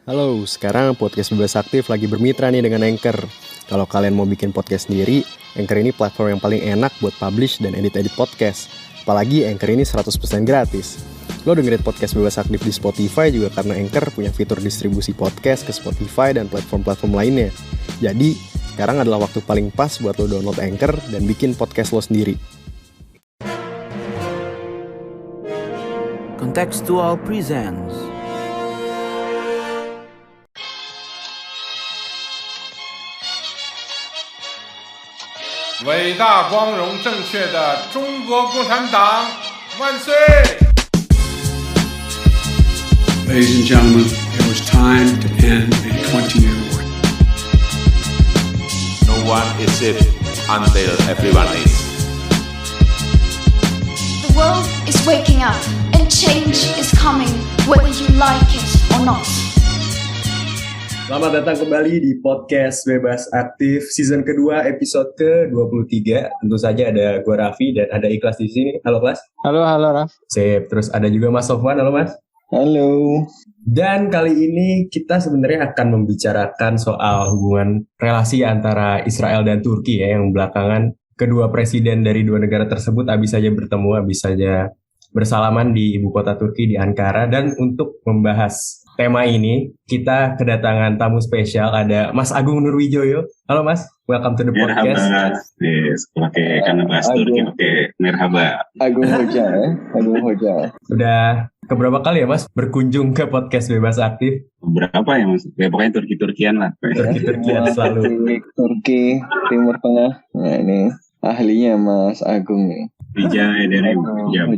Halo, sekarang Podcast Bebas Aktif lagi bermitra nih dengan Anchor. Kalau kalian mau bikin podcast sendiri, Anchor ini platform yang paling enak buat publish dan edit-edit podcast. Apalagi Anchor ini 100% gratis. Lo dengerin Podcast Bebas Aktif di Spotify juga karena Anchor punya fitur distribusi podcast ke Spotify dan platform-platform lainnya. Jadi, sekarang adalah waktu paling pas buat lo download Anchor dan bikin podcast lo sendiri. Contextual Presents. 伟大、光荣、正确的中国共产党万岁 Ladies and gentlemen, it was time to end a 20-year war. No one is safe until everyone is. The world is waking up and change is coming whether you like it or not. Selamat datang kembali di Podcast Bebas Aktif season kedua episode ke-23. Tentu saja ada gue Raffi dan ada Ikhlas di sini. Halo Ikhlas. Halo Raf. Sip. Terus ada juga Mas Sofwan. Halo Mas. Halo. Dan kali ini kita sebenarnya akan membicarakan soal hubungan relasi antara Israel dan Turki ya, yang belakangan kedua presiden dari dua negara tersebut habis saja bertemu, habis saja bersalaman di ibu kota Turki di Ankara. Dan untuk membahas tema ini, kita kedatangan tamu spesial, ada Mas Agung Nurwijoyo. Halo Mas, welcome to the podcast. Merhaba, yes, pakai karena bahas Turki pakai merhaba. Agung Hoja. Udah keberapa kali ya Mas berkunjung ke Podcast Bebas Aktif? Berapa ya Mas? Ya, pokoknya Turki-Turkian lah. Turki-Turkian selalu. Turki, Timur Tengah. Nah ini ahlinya Mas Agung nih. Wijaya dari Jam.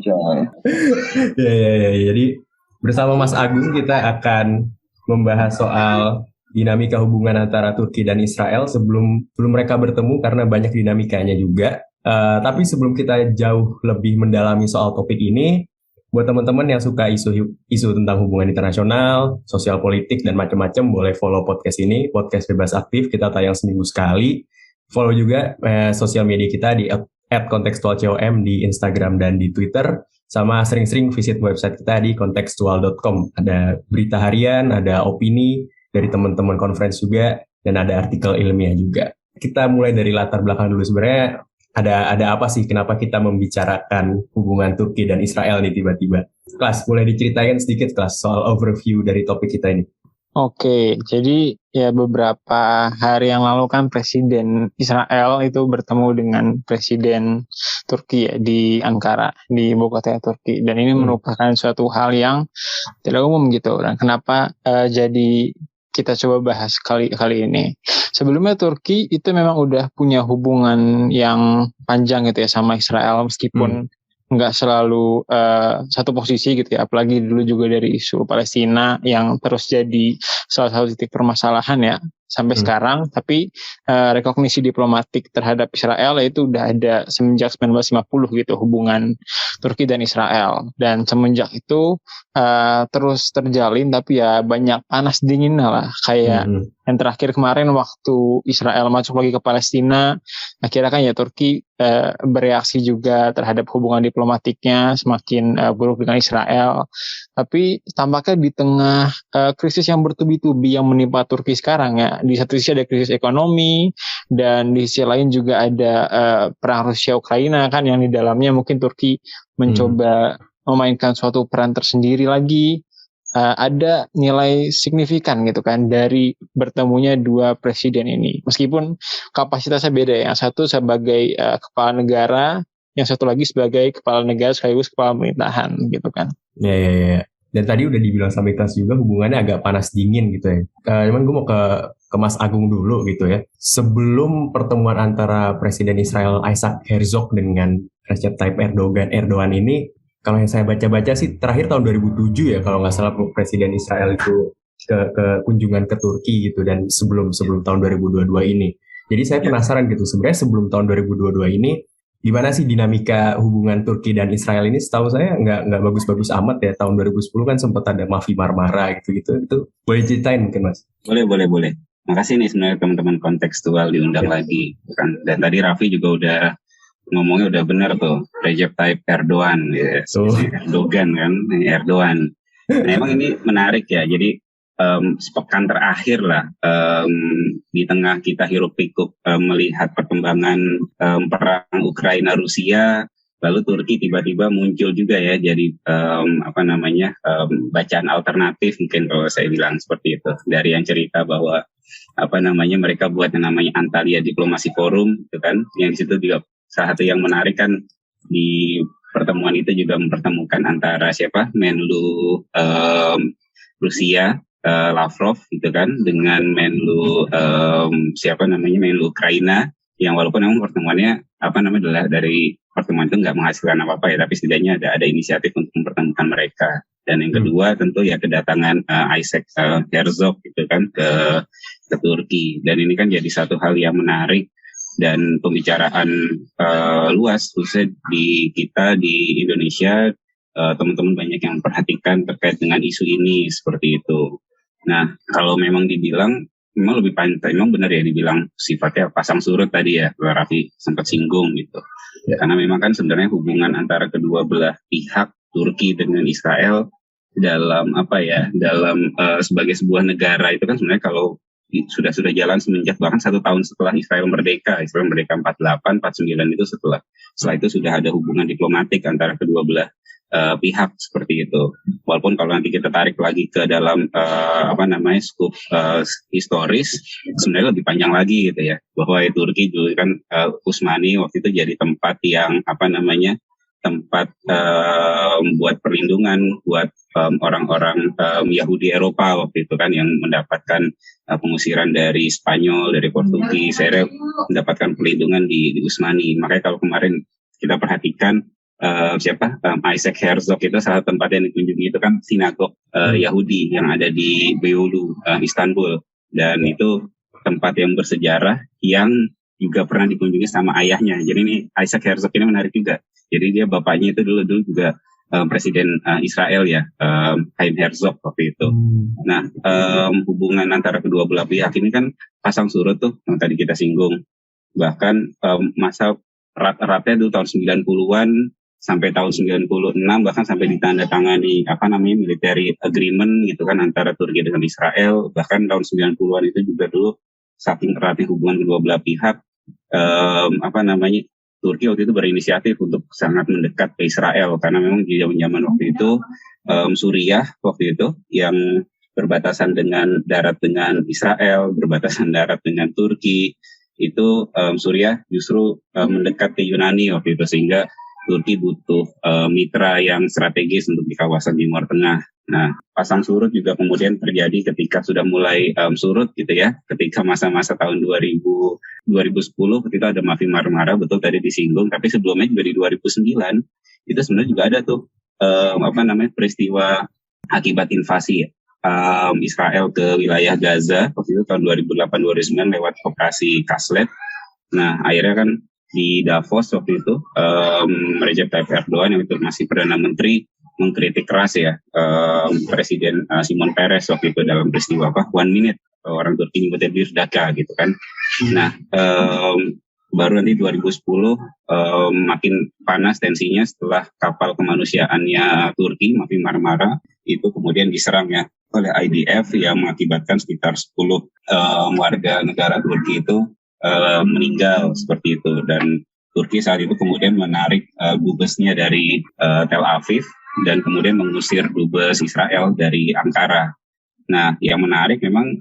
Ya. Jadi bersama Mas Agung kita akan membahas soal dinamika hubungan antara Turki dan Israel sebelum mereka bertemu, karena banyak dinamikanya juga. Tapi sebelum kita jauh lebih mendalami soal topik ini, buat teman-teman yang suka isu tentang hubungan internasional, sosial politik dan macam-macam, boleh follow podcast ini, Podcast Bebas Aktif. Kita tayang seminggu sekali. Follow juga sosial media kita di @kontekstualcom di Instagram dan di Twitter. Sama sering-sering visit website kita di kontekstual.com. Ada berita harian, ada opini dari teman-teman conference juga, dan ada artikel ilmiah juga. Kita mulai dari latar belakang dulu. Sebenarnya ada apa sih, kenapa kita membicarakan hubungan Turki dan Israel nih tiba-tiba? Kelas, boleh diceritain sedikit Kelas soal overview dari topik kita ini? Oke, jadi ya beberapa hari yang lalu kan Presiden Israel itu bertemu dengan Presiden Turki ya, di Ankara, di ibu kota Turki. Dan ini merupakan suatu hal yang tidak umum gitu. Dan kenapa jadi kita coba bahas kali ini. Sebelumnya Turki itu memang udah punya hubungan yang panjang gitu ya sama Israel, meskipun nggak selalu satu posisi gitu ya, apalagi dulu juga dari isu Palestina yang terus jadi salah satu titik permasalahan ya sampai sekarang. Tapi rekognisi diplomatik terhadap Israel itu udah ada semenjak 1950 gitu, hubungan Turki dan Israel. Dan semenjak itu terus terjalin, tapi ya banyak panas dingin lah, kayak yang terakhir kemarin waktu Israel masuk lagi ke Palestina, akhirnya kan ya Turki bereaksi juga terhadap hubungan diplomatiknya semakin buruk dengan Israel. Tapi tampaknya di tengah krisis yang bertubi-tubi yang menimpa Turki sekarang ya, di satu sisi ada krisis ekonomi, dan di sisi lain juga ada perang Rusia-Ukraina kan, yang di dalamnya mungkin Turki mencoba memainkan suatu peran tersendiri lagi. Ada nilai signifikan gitu kan dari bertemunya dua presiden ini, meskipun kapasitasnya beda. Yang satu sebagai kepala negara, yang satu lagi sebagai kepala negara sekaligus kepala pemerintahan gitu kan. Ya. Dan tadi udah dibilang sama Ikhlas juga hubungannya agak panas dingin gitu ya. Cuman gue mau ke Mas Agung dulu gitu ya. Sebelum pertemuan antara Presiden Israel Isaac Herzog dengan Recep Tayyip Erdogan ini, kalau yang saya baca-baca sih terakhir tahun 2007 ya kalau nggak salah, Presiden Israel itu ke kunjungan ke Turki gitu, dan sebelum tahun 2022 ini. Jadi saya penasaran gitu, sebenarnya sebelum tahun 2022 ini gimana sih dinamika hubungan Turki dan Israel ini? Setahu saya nggak bagus-bagus amat ya. Tahun 2010 kan sempat ada Mafi Marmara gitu. Itu boleh ceritain mungkin Mas? Boleh. Makasih nih sebenarnya teman-teman kontekstual diundang lagi kan. Dan tadi Raffi juga udah ngomongnya udah benar tuh, Recep Tayyip Erdogan, Erdogan kan, Erdogan. Nah, emang ini menarik ya. Jadi sepekan terakhir lah, di tengah kita hiruk pikuk melihat perkembangan perang Ukraina Rusia, lalu Turki tiba-tiba muncul juga ya, jadi bacaan alternatif mungkin kalau saya bilang seperti itu, dari yang cerita bahwa mereka buat yang namanya Antalya Diplomasi Forum, gitu kan, yang di situ juga salah satu yang menarik kan, di pertemuan itu juga mempertemukan antara Menlu Rusia Lavrov gitu kan, dengan Menlu Menlu Ukraina, yang walaupun memang pertemuannya adalah dari pertemuan itu nggak menghasilkan apa-apa ya, tapi setidaknya ada inisiatif untuk mempertemukan mereka. Dan yang kedua tentu ya kedatangan Isaac Herzog gitu kan ke Turki, dan ini kan jadi satu hal yang menarik dan pembicaraan luas khususnya di kita di Indonesia, teman-teman banyak yang memperhatikan terkait dengan isu ini seperti itu. Nah, kalau memang dibilang memang lebih pantai, memang benar ya dibilang sifatnya pasang surut tadi ya, Raffi sempat singgung gitu. Ya. Karena memang kan sebenarnya hubungan antara kedua belah pihak Turki dengan Israel dalam sebagai sebuah negara itu kan sebenarnya kalau sudah jalan semenjak bahkan 1 tahun setelah Israel merdeka 48, 49 itu setelah itu sudah ada hubungan diplomatik antara kedua belah pihak seperti itu. Walaupun kalau nanti kita tarik lagi ke dalam skup historis, sebenarnya lebih panjang lagi gitu ya, bahwa Turki dulu kan Utsmani waktu itu jadi tempat yang tempat buat perlindungan buat orang-orang Yahudi Eropa waktu itu kan, yang mendapatkan pengusiran dari Spanyol, dari Portugis, akhirnya mendapatkan perlindungan di Utsmani. Makanya kalau kemarin kita perhatikan Isaac Herzog itu salah tempat yang dikunjungi itu kan sinagog Yahudi yang ada di Beyoğlu, Istanbul, dan itu tempat yang bersejarah yang juga pernah dikunjungi sama ayahnya. Jadi ini Isaac Herzog ini menarik juga. Jadi dia bapaknya itu dulu juga Presiden Israel ya, Chaim Herzog waktu itu. Nah, hubungan antara kedua belah pihak ini kan pasang surut tuh yang tadi kita singgung. Bahkan masa rat-ratnya dulu tahun 90-an sampai tahun 96, bahkan sampai ditandatangani military agreement gitu kan antara Turki dengan Israel. Bahkan tahun 90-an itu juga dulu saking eratnya hubungan kedua belah pihak, Turki waktu itu berinisiatif untuk sangat mendekat ke Israel, karena memang di zaman waktu itu Suriah waktu itu yang berbatasan dengan darat dengan Israel, berbatasan darat dengan Turki, itu Suriah justru mendekat ke Yunani waktu itu, sehingga Turki butuh mitra yang strategis untuk di kawasan Timur Tengah. Nah, pasang surut juga kemudian terjadi ketika sudah mulai surut gitu ya, ketika masa-masa tahun 2010 ketika ada Mafi Marmara, betul tadi disinggung, tapi sebelumnya juga di 2009 itu sebenarnya juga ada tuh peristiwa akibat invasi Israel ke wilayah Gaza waktu itu tahun 2008-2009 lewat operasi Kaslet. Nah, akhirnya kan di Davos waktu itu Recep Tayyip Erdogan yang itu masih Perdana Menteri mengkritik keras ya Presiden Shimon Peres waktu itu dalam peristiwa 1 minute, orang Turki nyebutnya Birdaka gitu kan. Nah, baru nanti 2010 makin panas tensinya setelah kapal kemanusiaannya Turki Mafi Marmara itu kemudian diserang ya oleh IDF yang mengakibatkan sekitar 10 warga negara Turki itu meninggal seperti itu, dan Turki saat itu kemudian menarik dubesnya dari Tel Aviv dan kemudian mengusir dubes Israel dari Ankara. Nah, yang menarik memang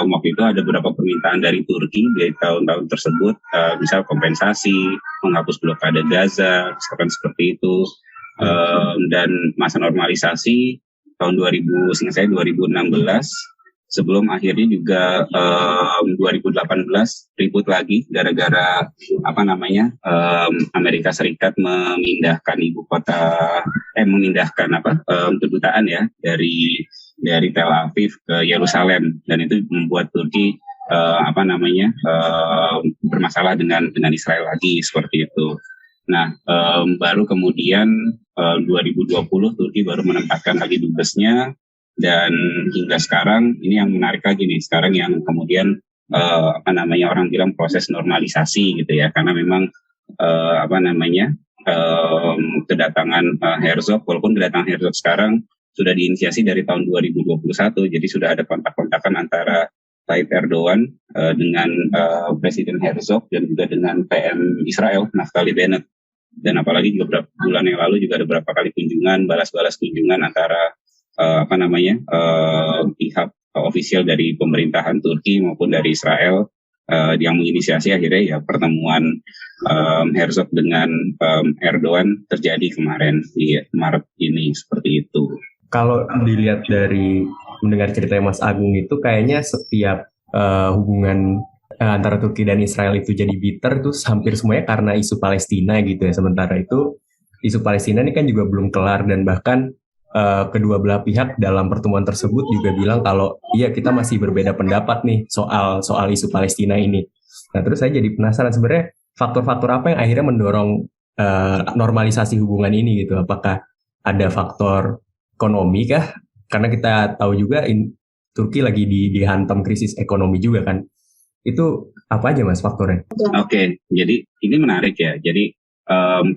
waktu itu ada beberapa permintaan dari Turki di tahun-tahun tersebut, misal kompensasi, menghapus blokade Gaza, misalkan seperti itu, dan masa normalisasi tahun 2016, sebelum akhirnya juga 2018 ribut lagi gara-gara Amerika Serikat memindahkan kedutaan ya dari Tel Aviv ke Yerusalem, dan itu membuat Turki bermasalah dengan Israel lagi seperti itu. Nah, baru kemudian 2020 Turki baru menempatkan lagi dubesnya. Dan hingga sekarang ini yang menarik lagi nih, sekarang yang kemudian orang bilang proses normalisasi gitu ya, karena memang kedatangan Herzog, walaupun kedatangan Herzog sekarang sudah diinisiasi dari tahun 2021. Jadi sudah ada kontak-kontakan antara Tayyip Erdogan dengan Presiden Herzog dan juga dengan PM Israel Naftali Bennett. Dan apalagi juga beberapa bulan yang lalu juga ada beberapa kali kunjungan, balas-balas kunjungan antara pihak ofisial dari pemerintahan Turki maupun dari Israel yang menginisiasi akhirnya ya pertemuan Herzog dengan Erdogan terjadi kemarin di Maret ini, seperti itu. Kalau dilihat dari mendengar cerita Mas Agung itu kayaknya setiap hubungan antara Turki dan Israel itu jadi bitter itu hampir semuanya karena isu Palestina gitu ya. Sementara itu isu Palestina ini kan juga belum kelar dan bahkan kedua belah pihak dalam pertemuan tersebut juga bilang kalau iya kita masih berbeda pendapat nih soal isu Palestina ini. Nah terus saya jadi penasaran sebenarnya faktor-faktor apa yang akhirnya mendorong normalisasi hubungan ini gitu. Apakah ada faktor ekonomi kah? Karena kita tahu juga Turki lagi dihantam krisis ekonomi juga kan. Itu apa aja Mas faktornya? Oke, jadi ini menarik ya. Jadi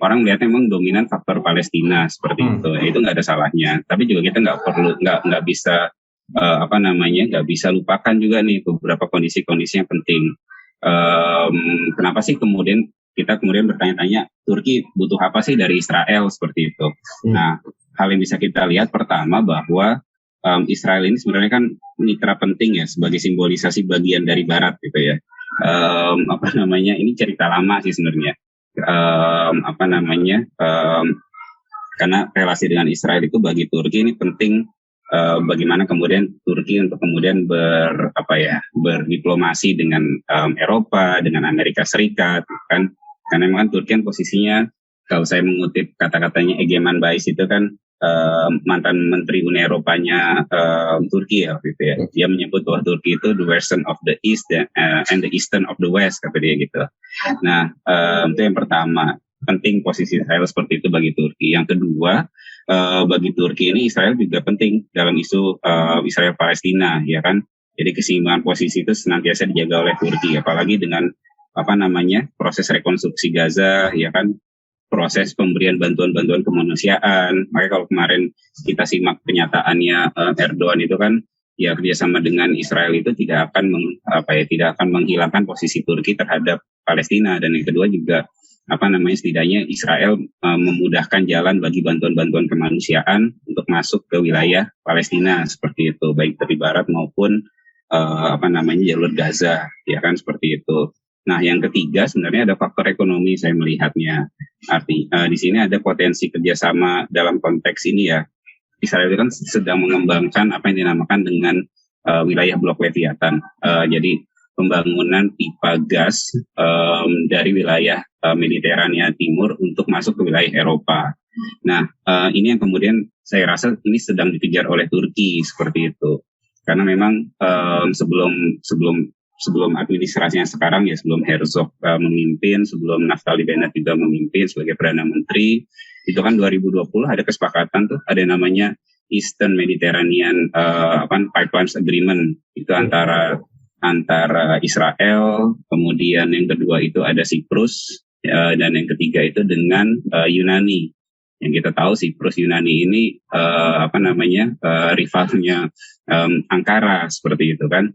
orang melihat memang dominan faktor Palestina seperti itu. Itu nggak ada salahnya. Tapi juga kita nggak bisa nggak bisa lupakan juga nih beberapa kondisi-kondisi yang penting. Kenapa sih kemudian kita bertanya-tanya Turki butuh apa sih dari Israel seperti itu? Nah, hal yang bisa kita lihat pertama bahwa Israel ini sebenarnya kan mitra penting ya sebagai simbolisasi bagian dari Barat gitu ya. Ini cerita lama sih sebenarnya. Karena relasi dengan Israel itu bagi Turki ini penting. Bagaimana kemudian Turki untuk kemudian berdiplomasi dengan Eropa, dengan Amerika Serikat, kan? Karena memang Turki kan posisinya, kalau saya mengutip kata-katanya Egeman Bayis itu kan mantan Menteri Uni Eropanya Turki ya, gitu ya. Dia menyebut bahwa Turki itu the western of the east and the eastern of the west, kata dia gitu. Nah, itu yang pertama, penting posisi Israel seperti itu bagi Turki. Yang kedua, bagi Turki ini Israel juga penting dalam isu Israel Palestina, ya kan. Jadi keseimbangan posisi itu senantiasa dijaga oleh Turki, apalagi dengan proses rekonstruksi Gaza, ya kan. Proses pemberian bantuan-bantuan kemanusiaan. Makanya kalau kemarin kita simak penyataannya Erdogan itu kan ya kerjasama dengan Israel itu tidak akan menghilangkan posisi Turki terhadap Palestina. Dan yang kedua juga setidaknya Israel memudahkan jalan bagi bantuan-bantuan kemanusiaan untuk masuk ke wilayah Palestina seperti itu, baik dari barat maupun jalur Gaza, ya kan, seperti itu. Nah, yang ketiga sebenarnya ada faktor ekonomi saya melihatnya. Di sini ada potensi kerjasama dalam konteks ini ya. Israel itu kan sedang mengembangkan apa yang dinamakan dengan wilayah blok Leviathan. Jadi pembangunan pipa gas dari wilayah Mediterania Timur untuk masuk ke wilayah Eropa. Nah, ini yang kemudian saya rasa ini sedang dikejar oleh Turki seperti itu. Karena memang sebelum administrasinya sekarang ya, sebelum Herzog memimpin, sebelum Naftali Bennett juga memimpin sebagai Perdana Menteri, itu kan 2020 ada kesepakatan tuh, ada namanya Eastern Mediterranean Pipelines Agreement, itu antara Israel, kemudian yang kedua itu ada Siprus, dan yang ketiga itu dengan Yunani. Yang kita tahu Siprus Yunani ini rivalnya Ankara seperti itu kan.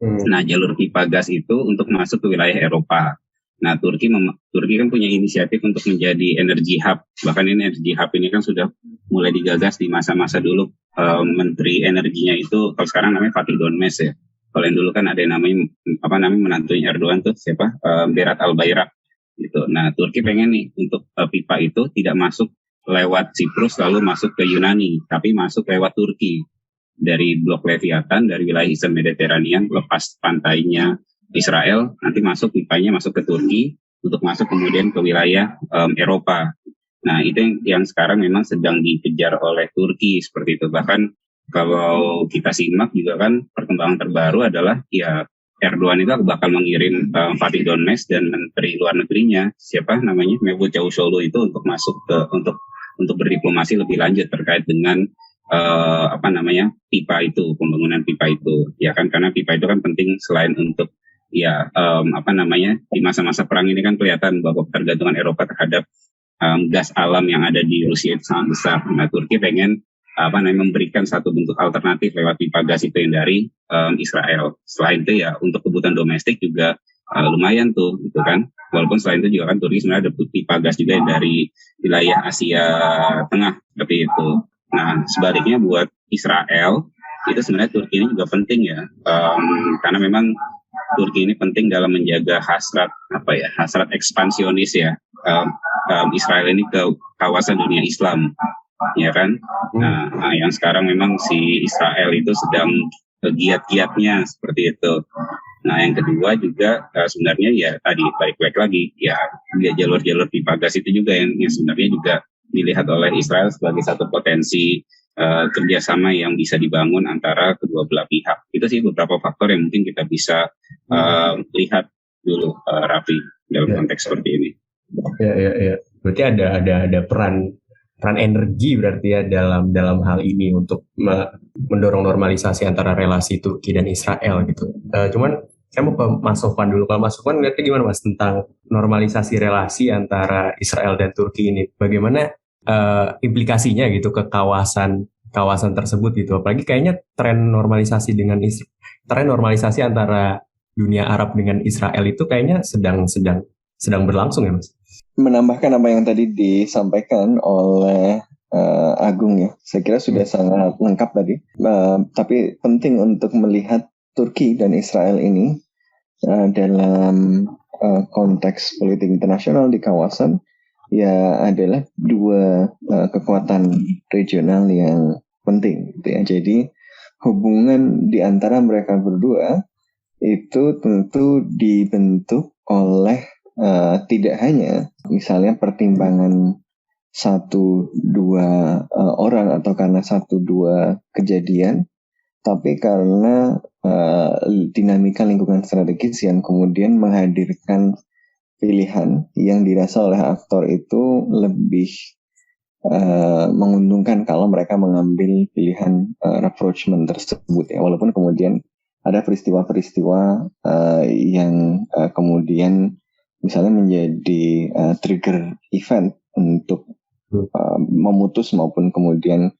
Nah, jalur pipa gas itu untuk masuk ke wilayah Eropa. Nah, Turki kan punya inisiatif untuk menjadi energy hub. Bahkan ini energy hub ini kan sudah mulai digagas di masa-masa dulu. Menteri energinya itu kalau sekarang namanya Fatih Donmes ya. Kalau yang dulu kan ada yang namanya menantunya Erdogan tuh siapa? Berat Albayrak gitu. Nah, Turki pengen nih untuk pipa itu tidak masuk lewat Siprus lalu masuk ke Yunani, tapi masuk lewat Turki. Dari blok Leviathan, dari wilayah Eastern Mediterranean, lepas pantainya Israel, nanti pipanya masuk ke Turki, untuk masuk kemudian ke wilayah Eropa. Nah, itu yang sekarang memang sedang dikejar oleh Turki, seperti itu. Bahkan kalau kita simak juga kan, perkembangan terbaru adalah, ya Erdogan itu bakal mengirim Fatih Donmes dan Menteri Luar Negerinya, Mevlut Cavusoglu itu untuk masuk untuk berdiplomasi lebih lanjut terkait dengan pipa itu, pembangunan pipa itu, ya kan, karena pipa itu kan penting selain untuk di masa-masa perang ini kan kelihatan bahwa ketergantungan Eropa terhadap gas alam yang ada di Rusia itu sangat besar. Nah, Turki pengen memberikan satu bentuk alternatif lewat pipa gas itu yang dari Israel. Selain itu ya untuk kebutuhan domestik juga lumayan tuh gitu kan. Walaupun selain itu juga kan Turki sebenarnya ada pipa gas juga yang dari wilayah Asia Tengah seperti itu. Nah sebaliknya buat Israel itu sebenarnya Turki ini juga penting ya, karena memang Turki ini penting dalam menjaga hasrat ekspansionis ya Israel ini ke kawasan dunia Islam, ya kan? Nah, yang sekarang memang si Israel itu sedang giat-giatnya seperti itu. Nah, yang kedua juga sebenarnya ya tadi balik lagi ya jalur-jalur pipa gas itu juga yang sebenarnya juga dilihat oleh Israel sebagai satu potensi kerjasama yang bisa dibangun antara kedua belah pihak. Itu sih beberapa faktor yang mungkin kita bisa lihat dulu, Raffi, dalam konteks seperti ini. Ya. Berarti ada peran energi berarti ya dalam hal ini untuk mendorong normalisasi antara relasi Turki dan Israel gitu. Cuman saya mau ke Mas Sofwan dulu. Kalau Mas Sofwan ngeliatnya gimana Mas tentang normalisasi relasi antara Israel dan Turki ini? Bagaimana implikasinya gitu ke kawasan tersebut gitu? Apalagi kayaknya tren normalisasi antara dunia Arab dengan Israel itu kayaknya sedang berlangsung ya Mas? Menambahkan apa yang tadi disampaikan oleh Agung ya, saya kira sudah sangat lengkap tadi. Tapi penting untuk melihat Turki dan Israel ini dalam konteks politik internasional di kawasan ya adalah dua kekuatan regional yang penting gitu ya. Jadi hubungan di antara mereka berdua itu tentu dibentuk oleh tidak hanya misalnya pertimbangan 1-2 orang atau karena 1-2 kejadian, tapi karena dinamika lingkungan strategis yang kemudian menghadirkan pilihan yang dirasa oleh aktor itu lebih menguntungkan kalau mereka mengambil pilihan rapprochement tersebut ya, walaupun kemudian ada peristiwa-peristiwa yang kemudian misalnya menjadi trigger event untuk memutus maupun kemudian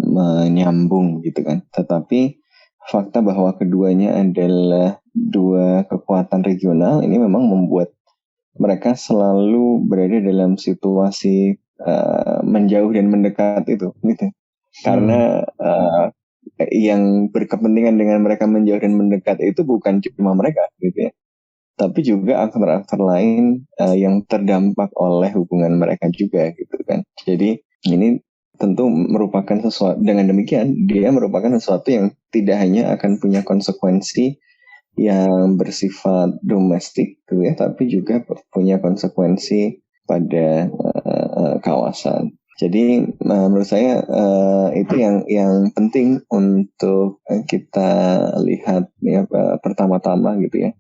menyambung gitu kan. Tetapi fakta bahwa keduanya adalah dua kekuatan regional ini memang membuat mereka selalu berada dalam situasi menjauh dan mendekat itu gitu. Karena yang berkepentingan dengan mereka menjauh dan mendekat itu bukan cuma mereka gitu ya, tapi juga aktor-aktor lain yang terdampak oleh hubungan mereka juga gitu kan. Jadi ini tentu merupakan sesuatu, dengan demikian dia merupakan sesuatu yang tidak hanya akan punya konsekuensi yang bersifat domestik gitu ya, tapi juga punya konsekuensi pada kawasan. Jadi menurut saya itu yang penting untuk kita lihat ya pertama-tama gitu ya.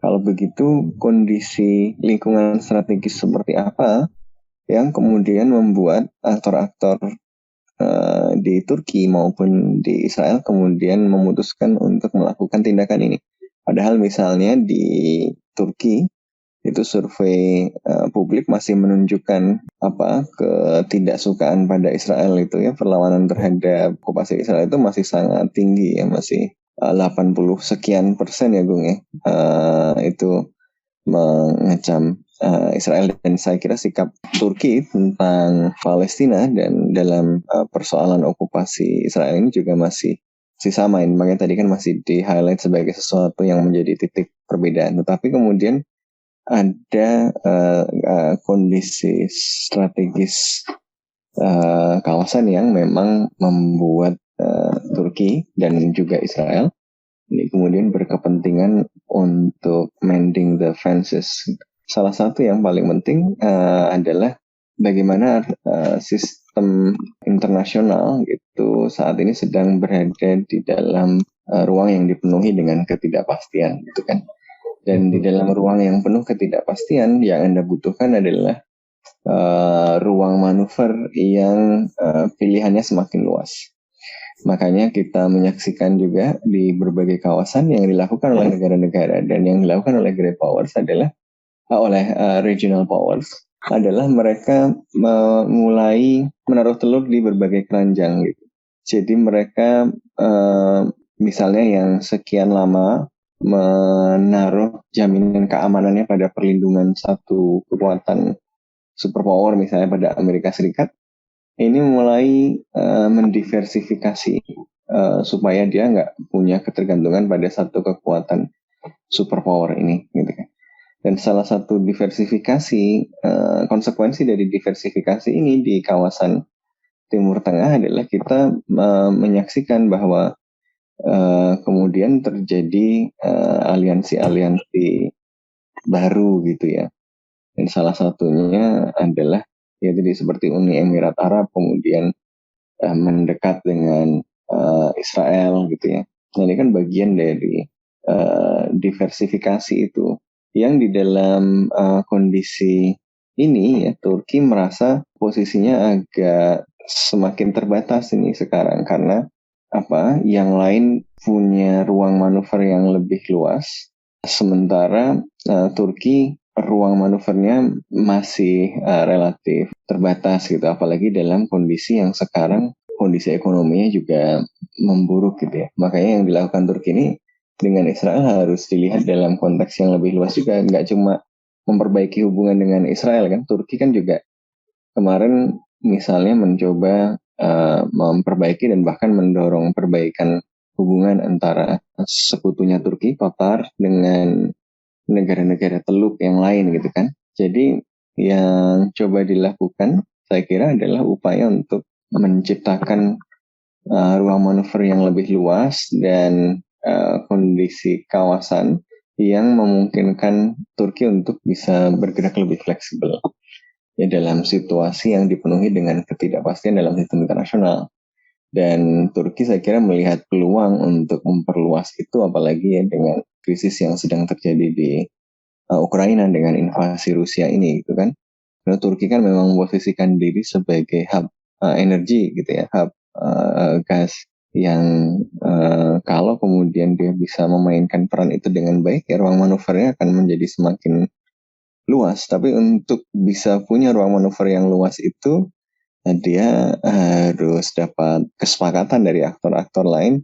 Kalau begitu kondisi lingkungan strategis seperti apa yang kemudian membuat aktor-aktor di Turki maupun di Israel kemudian memutuskan untuk melakukan tindakan ini. Padahal misalnya di Turki itu survei publik masih menunjukkan ketidaksukaan pada Israel itu ya, perlawanan terhadap okupasi Israel itu masih sangat tinggi ya, masih 80 sekian persen ya Gung ya, itu mengecam Israel. Dan saya kira sikap Turki tentang Palestina dan dalam persoalan okupasi Israel ini juga masih sama. Makanya tadi kan masih di highlight sebagai sesuatu yang menjadi titik perbedaan. Tetapi kemudian ada kondisi strategis kawasan yang memang membuat Turki dan juga Israel ini kemudian berkepentingan untuk mending the fences. Salah satu yang paling penting adalah bagaimana sistem internasional itu saat ini sedang berada di dalam ruang yang dipenuhi dengan ketidakpastian gitu kan. Dan di dalam ruang yang penuh ketidakpastian yang Anda butuhkan adalah ruang manuver yang pilihannya semakin luas. Makanya kita menyaksikan juga di berbagai kawasan yang dilakukan oleh negara-negara dan yang dilakukan oleh great powers adalah oleh regional powers adalah mereka mulai menaruh telur di berbagai keranjang gitu. Jadi mereka misalnya yang sekian lama menaruh jaminan keamanannya pada perlindungan satu kekuatan superpower misalnya pada Amerika Serikat, ini mulai mendiversifikasi supaya dia nggak punya ketergantungan pada satu kekuatan superpower ini gitu kan. Dan salah satu diversifikasi, konsekuensi dari diversifikasi ini di kawasan Timur Tengah adalah kita menyaksikan bahwa kemudian terjadi aliansi-aliansi baru gitu ya. Dan salah satunya adalah ya tadi seperti Uni Emirat Arab kemudian mendekat dengan Israel gitu ya. Nah, ini kan bagian dari diversifikasi itu. Yang di dalam kondisi ini ya Turki merasa posisinya agak semakin terbatas ini sekarang karena yang lain punya ruang manuver yang lebih luas, sementara Turki ruang manuvernya masih relatif terbatas gitu, apalagi dalam kondisi yang sekarang kondisi ekonominya juga memburuk gitu ya. Makanya yang dilakukan Turki ini dengan Israel harus dilihat dalam konteks yang lebih luas juga, nggak cuma memperbaiki hubungan dengan Israel kan. Turki kan juga kemarin misalnya mencoba memperbaiki dan bahkan mendorong perbaikan hubungan antara sekutunya Turki, Qatar, dengan negara-negara Teluk yang lain gitu kan. Jadi yang coba dilakukan saya kira adalah upaya untuk menciptakan ruang manuver yang lebih luas dan kondisi kawasan yang memungkinkan Turki untuk bisa bergerak lebih fleksibel ya dalam situasi yang dipenuhi dengan ketidakpastian dalam sistem internasional. Dan Turki saya kira melihat peluang untuk memperluas itu, apalagi ya dengan krisis yang sedang terjadi di Ukraina dengan invasi Rusia ini gitu kan. Karena Turki kan memang memposisikan diri sebagai hub energi gitu ya, hub gas yang kalau kemudian dia bisa memainkan peran itu dengan baik ya ruang manuvernya akan menjadi semakin luas. Tapi untuk bisa punya ruang manuver yang luas itu dia harus dapat kesepakatan dari aktor-aktor lain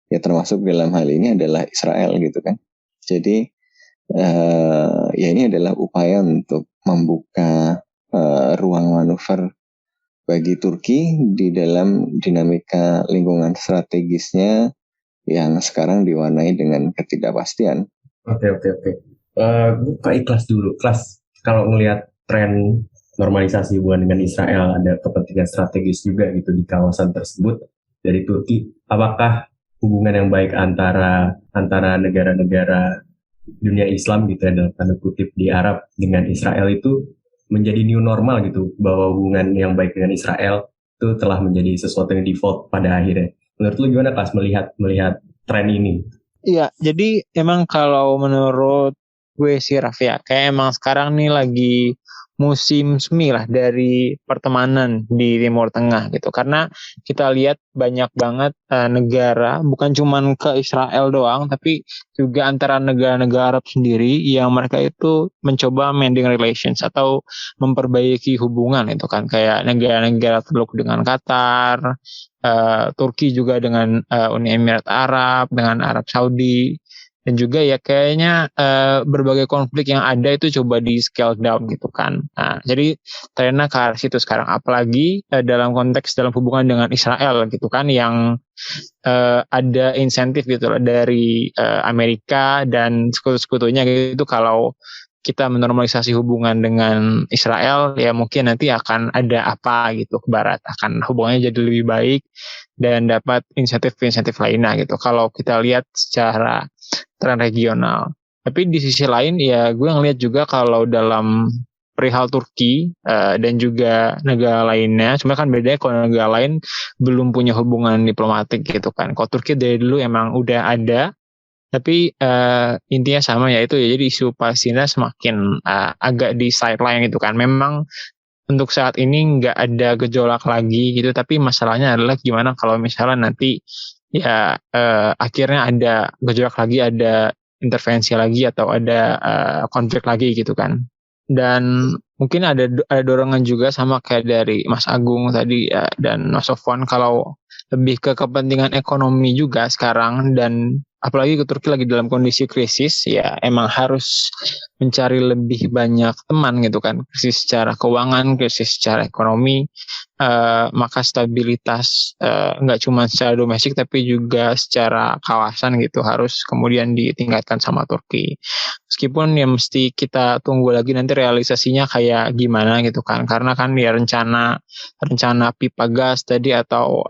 ya, termasuk dalam hal ini adalah Israel gitu kan. Jadi ya ini adalah upaya untuk membuka ruang manuver bagi Turki di dalam dinamika lingkungan strategisnya yang sekarang diwarnai dengan ketidakpastian. Oke. Buka ikhlas dulu. Kelas, kalau ngelihat tren normalisasi hubungan dengan Israel, ada kepentingan strategis juga gitu di kawasan tersebut dari Turki. Apakah hubungan yang baik antara negara-negara dunia Islam gitu ya, dalam tanda kutip di Arab dengan Israel itu menjadi new normal gitu, bahwa hubungan yang baik dengan Israel itu telah menjadi sesuatu yang default pada akhirnya. Menurut lu gimana Kas melihat tren ini? Iya, jadi emang kalau menurut gue sih Raffi ya, kayak emang sekarang nih lagi musim semi lah dari pertemanan di Timur Tengah gitu. Karena kita lihat banyak banget negara, bukan cuman ke Israel doang, tapi juga antara negara-negara Arab sendiri yang mereka itu mencoba mending relations atau memperbaiki hubungan itu kan. Kayak negara-negara Teluk dengan Qatar, Turki juga dengan Uni Emirat Arab, dengan Arab Saudi. Dan juga ya kayaknya berbagai konflik yang ada itu coba di scale down gitu kan. Nah, jadi trennya ke arah situ sekarang. Apalagi dalam konteks dalam hubungan dengan Israel gitu kan, yang ada insentif gitu loh dari Amerika dan sekutu-sekutunya gitu. Kalau kita menormalisasi hubungan dengan Israel, ya mungkin nanti akan ada apa gitu ke Barat. Akan hubungannya jadi lebih baik dan dapat insentif-insentif lainnya gitu. Kalau kita lihat secara tren regional. Tapi di sisi lain ya gue ngelihat juga kalau dalam perihal Turki dan juga negara lainnya, cuma kan bedanya kalau negara lain belum punya hubungan diplomatik gitu kan. Kalau Turki dari dulu emang udah ada, tapi intinya sama ya itu ya, jadi isu Palestina semakin agak di sideline gitu kan. Memang untuk saat ini nggak ada gejolak lagi gitu, tapi masalahnya adalah gimana kalau misalnya nanti ya akhirnya ada gejolak lagi, ada intervensi lagi atau ada konflik lagi gitu kan. Dan mungkin ada dorongan juga sama kayak dari Mas Agung tadi ya, dan Mas Sofwan, kalau lebih ke kepentingan ekonomi juga sekarang, dan apalagi Turki lagi dalam kondisi krisis, ya emang harus mencari lebih banyak teman gitu kan, krisis secara keuangan, krisis secara ekonomi, maka stabilitas nggak cuma secara domestik tapi juga secara kawasan gitu harus kemudian ditingkatkan sama Turki. Meskipun ya mesti kita tunggu lagi nanti realisasinya kayak gimana gitu kan, karena kan ya rencana pipa gas tadi atau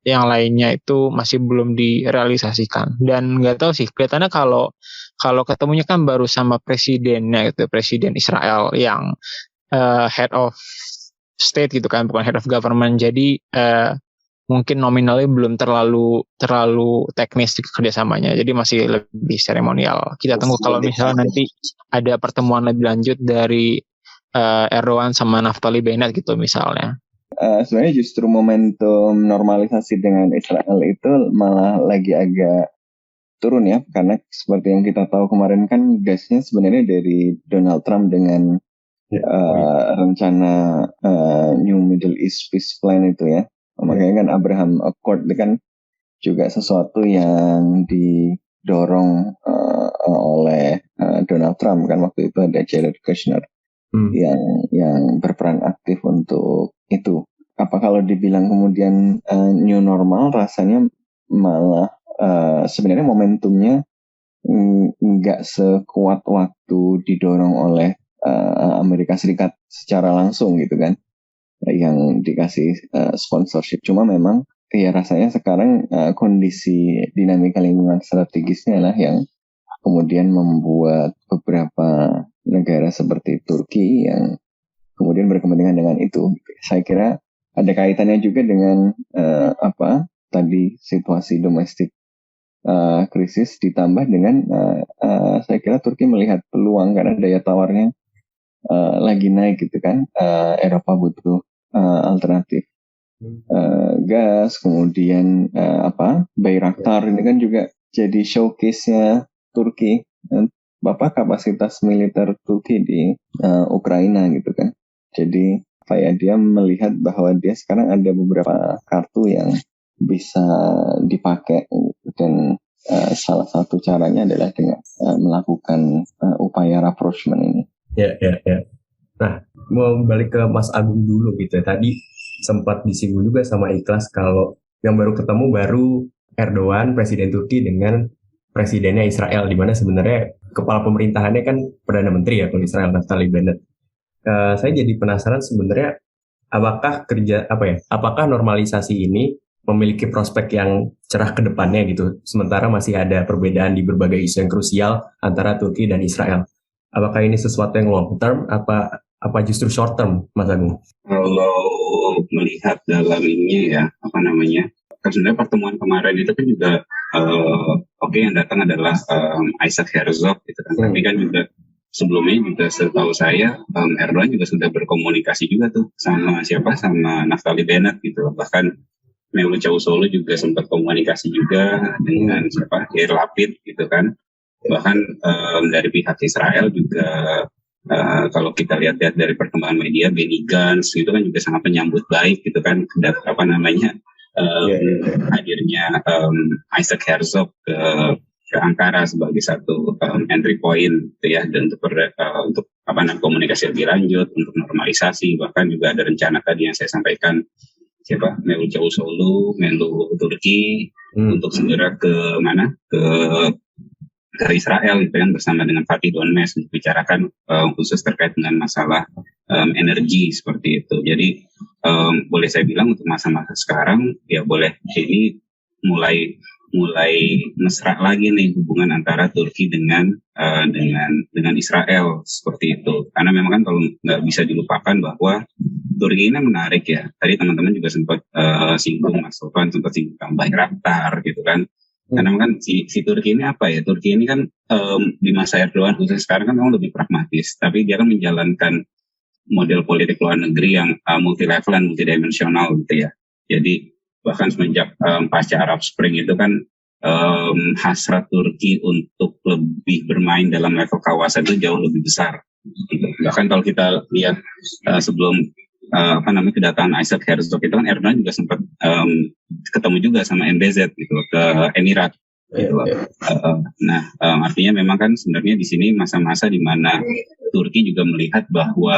yang lainnya itu masih belum direalisasikan. Dan nggak tahu sih, kelihatannya kalau ketemunya kan baru sama presidennya gitu, presiden Israel yang head of state gitu kan, bukan head of government. Jadi mungkin nominalnya belum terlalu teknis kerjasamanya, jadi masih lebih seremonial. Kita tunggu kalau misalnya nanti ada pertemuan lebih lanjut dari Erdogan sama Naftali Bennett gitu misalnya. Sebenarnya justru momentum normalisasi dengan Israel itu malah lagi agak turun ya, karena seperti yang kita tahu kemarin kan gasnya sebenarnya dari Donald Trump dengan rencana New Middle East Peace Plan itu ya. Makanya kan Abraham Accord itu kan juga sesuatu yang didorong oleh Donald Trump kan, waktu itu ada Jared Kushner yang berperan aktif untuk itu. Apa kalau dibilang kemudian new normal, rasanya malah sebenarnya momentumnya nggak sekuat waktu didorong oleh Amerika Serikat secara langsung gitu kan, yang dikasih sponsorship. Cuma memang ya rasanya sekarang kondisi dinamika lingkungan strategisnya lah yang kemudian membuat beberapa negara seperti Turki yang kemudian berkepentingan dengan itu. Saya kira ada kaitannya juga dengan tadi situasi domestik krisis ditambah dengan saya kira Turki melihat peluang karena daya tawarnya lagi naik gitu kan. Eropa butuh alternatif gas, kemudian Bayraktar ini kan juga jadi showcase-nya Turki. Kapasitas militer Turki di Ukraina gitu kan. Jadi dia melihat bahwa dia sekarang ada beberapa kartu yang bisa dipakai, dan salah satu caranya adalah dengan melakukan upaya rapprochement ini. Ya. Nah, mau balik ke Mas Agung dulu gitu. Tadi sempat disinggung juga sama Ikhlas kalau yang baru ketemu baru Erdogan, presiden Turki, dengan presidennya Israel, di mana sebenarnya kepala pemerintahannya kan Perdana Menteri ya, kalau Israel, Naftali Bennett. Saya jadi penasaran sebenarnya apakah normalisasi ini memiliki prospek yang cerah ke depannya gitu, sementara masih ada perbedaan di berbagai isu yang krusial antara Turki dan Israel. Apakah ini sesuatu yang long term, apa justru short term, Mas Agung? Kalau melihat dalam ini ya, kan sebenarnya pertemuan kemarin itu kan juga yang datang adalah Isaac Herzog gitu kan. Tapi kan juga sebelumnya juga setahu saya Erdogan juga sudah berkomunikasi juga tuh sama Naftali Bennett gitu. Bahkan Mevlut Cavusoglu juga sempat komunikasi juga dengan Yair Lapid gitu kan. Bahkan dari pihak Israel juga kalau kita lihat dari perkembangan media, Benny Gantz gitu kan juga sangat menyambut baik gitu kan hadirnya Isaac Herzog ke Ankara sebagai satu entry point gitu ya, dan untuk komunikasi lebih lanjut, untuk normalisasi. Bahkan juga ada rencana tadi yang saya sampaikan Mevlut Cavusoglu, Menlu Turki untuk segera ke Israel gitu kan, bersama dengan Fatih Donmes untuk bicarakan khusus terkait dengan masalah energi seperti itu. Jadi boleh saya bilang untuk masa-masa sekarang ya boleh ini mulai mesra lagi nih hubungan antara Turki dengan Israel seperti itu. Karena memang kan kalau nggak bisa dilupakan bahwa Turki ini menarik ya. Tadi teman-teman juga sempat singgung, Mas Sofwan sempat singgung Bayraktar gitu kan. Karena kan si Turki ini Turki ini kan di masa Erdogan khususnya sekarang kan memang lebih pragmatis, tapi dia kan menjalankan model politik luar negeri yang multi level dan multidimensional gitu ya. Jadi bahkan semenjak pasca Arab Spring itu kan hasrat Turki untuk lebih bermain dalam level kawasan itu jauh lebih besar Gitu. Bahkan kalau kita lihat sebelum kedatangan Isaac Herzog itu kan Erdogan juga sempat ketemu juga sama MBZ gitu ke Emirat. Gitu. Artinya memang kan sebenarnya di sini masa-masa di mana Turki juga melihat bahwa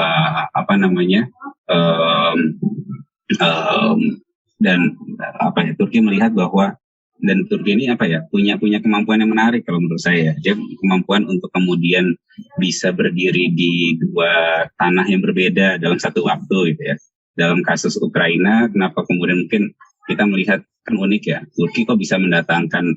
Turki melihat bahwa dan Turki ini punya kemampuan yang menarik kalau menurut saya. Dia kemampuan untuk kemudian bisa berdiri di dua tanah yang berbeda dalam satu waktu gitu ya. Dalam kasus Ukraina, kenapa kemudian mungkin kita melihat kan unik ya, Turki kok bisa mendatangkan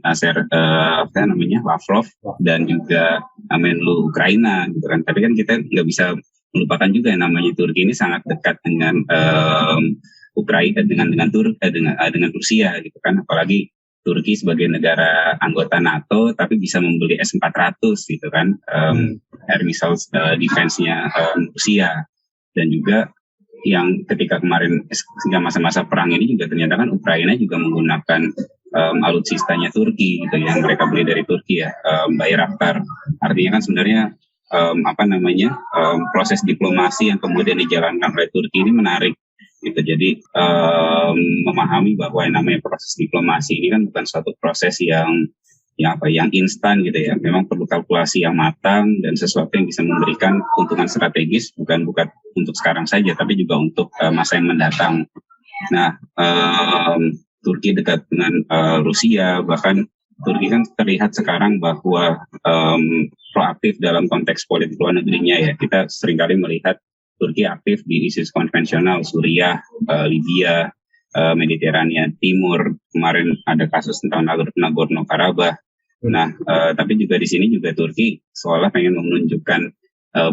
Lavrov dan juga Menlu Ukraina gitu kan. Tapi kan kita nggak bisa melupakan juga yang namanya Turki ini sangat dekat dengan Ukraina dengan Rusia gitu kan. Apalagi Turki sebagai negara anggota NATO tapi bisa membeli S-400 gitu kan, air missile defense-nya Rusia. Dan juga yang ketika kemarin sehingga masa-masa perang ini juga ternyata kan Ukraina juga menggunakan alutsistanya Turki gitu yang mereka beli dari Turki ya, Bayraktar. Artinya kan sebenarnya proses diplomasi yang kemudian dijalankan oleh Turki ini menarik gitu. Jadi memahami bahwa yang namanya proses diplomasi ini kan bukan suatu proses yang instan gitu ya. Memang perlu kalkulasi yang matang dan sesuatu yang bisa memberikan keuntungan strategis bukan untuk sekarang saja tapi juga untuk masa yang mendatang. Nah, Turki dekat dengan Rusia, bahkan Turki kan terlihat sekarang bahwa proaktif dalam konteks politik luar negerinya ya. Kita seringkali melihat Turki aktif di isu konvensional, Suriah, Libya, Mediterania Timur. Kemarin ada kasus tentang Nagorno-Karabakh. Nah, tapi juga di sini juga Turki seolah pengen menunjukkan